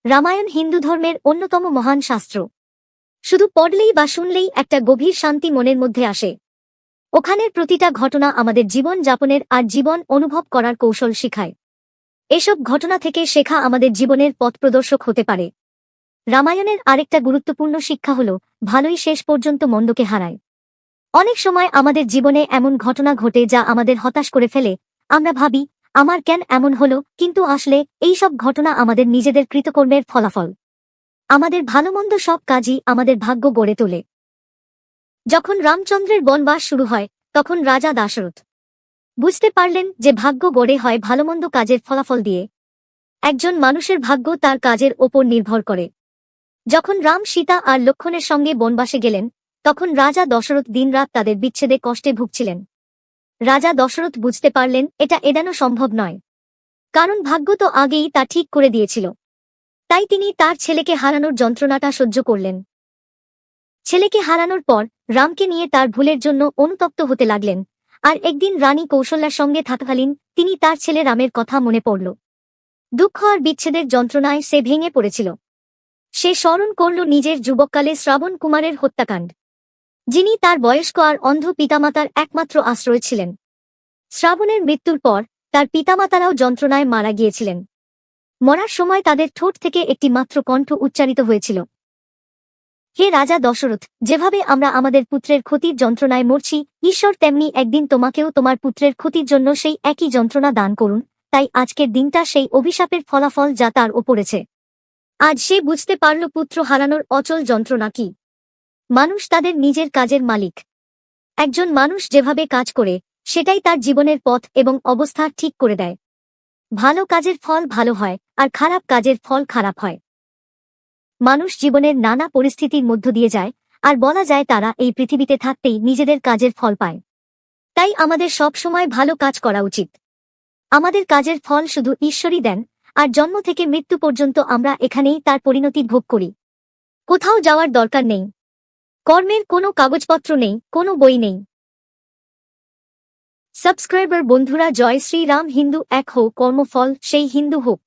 রামায়ণ হিন্দু ধর্মের অন্যতম মহান শাস্ত্র। শুধু পড়লেই বা শুনলেই একটা গভীর শান্তি মনের মধ্যে আসে। ওখানের প্রতিটা ঘটনা আমাদের জীবন যাপনের আর জীবন অনুভব করার কৌশল শিখায়। এসব ঘটনা থেকে শেখা আমাদের জীবনের পথপ্রদর্শক হতে পারে। রামায়ণের আরেকটা গুরুত্বপূর্ণ শিক্ষা হল ভালোই শেষ পর্যন্ত মন্দকে হারায়। অনেক সময় আমাদের জীবনে এমন ঘটনা ঘটে যা আমাদের হতাশ করে ফেলে। আমরা ভাবি, আমার কেন এমন হলো, কিন্তু আসলে এই সব ঘটনা আমাদের নিজেদের কৃতকর্মের ফলাফল। আমাদের ভালোমন্দ সব কাজই আমাদের ভাগ্য গড়ে তোলে। যখন রামচন্দ্রের বনবাস শুরু হয়, তখন রাজা দশরথ বুঝতে পারলেন যে ভাগ্য গড়ে হয় ভালোমন্দ কাজের ফলাফল দিয়ে। একজন মানুষের ভাগ্য তার কাজের ওপর নির্ভর করে। যখন রাম, সীতা আর লক্ষ্মণের সঙ্গে বনবাসে গেলেন, তখন রাজা দশরথ দিনরাত তাদের বিচ্ছেদে কষ্টে ভুগছিলেন। রাজা দশরথ বুঝতে পারলেন এটা এড়ানো সম্ভব নয়, কারণ ভাগ্য তো আগেই তা ঠিক করে দিয়েছিল। তাই তিনি তার ছেলেকে হারানোর যন্ত্রণাটা সহ্য করলেন। ছেলেকে হারানোর পর রামকে নিয়ে তার ভুলের জন্য অনুতপ্ত হতে লাগলেন। আর একদিন রানী কৌশল্যার সঙ্গে থাকাকালীন তিনি তার ছেলে রামের কথা মনে পড়ল। দুঃখ আর বিচ্ছেদের যন্ত্রণায় সে ভেঙে পড়েছিল। সে স্মরণ করল নিজের যুবককালে শ্রাবণ কুমারের হত্যাকাণ্ড, যিনি তার বয়স্ক আর অন্ধ পিতামাতার একমাত্র আশ্রয় ছিলেন। শ্রাবণের মৃত্যুর পর তার পিতামাতারাও যন্ত্রণায় মারা গিয়েছিলেন। মরার সময় তাদের ঠোঁট থেকে একটি মাত্র কণ্ঠ উচ্চারিত হয়েছিল, হে রাজা দশরথ, যেভাবে আমরা আমাদের পুত্রের ক্ষতির যন্ত্রণায় মরছি, ঈশ্বর তেমনি একদিন তোমাকেও তোমার পুত্রের ক্ষতির জন্য সেই একই যন্ত্রণা দান করুন। তাই আজকের দিনটা সেই অভিশাপের ফলাফল যা তার ওপরেছে। আজ সে বুঝতে পারল পুত্র হারানোর অচল যন্ত্রণা কি। মানুষ তাদের নিজের কাজের মালিক। একজন মানুষ যেভাবে কাজ করে, সেটাই তার জীবনের পথ এবং অবস্থা ঠিক করে দেয়। ভালো কাজের ফল ভালো হয়, আর খারাপ কাজের ফল খারাপ হয়। মানুষ জীবনের নানা পরিস্থিতির মধ্য দিয়ে যায়, আর বলা যায় তারা এই পৃথিবীতে থাকতেই নিজেদের কাজের ফল পায়। তাই আমাদের সব সময় ভালো কাজ করা উচিত। আমাদের কাজের ফল শুধু ঈশ্বরই দেন, আর জন্ম থেকে মৃত্যু পর্যন্ত আমরা এখানেই তার পরিণতি ভোগ করি। কোথাও যাওয়ার দরকার নেই। কর্মের কোনো কাগজপত্র নেই, কোনো বই নেই। সাবস্ক্রাইবার বন্ধুরা, জয় শ্রী রাম। হিন্দু এক হোক, কর্মফল সেই হিন্দু হোক।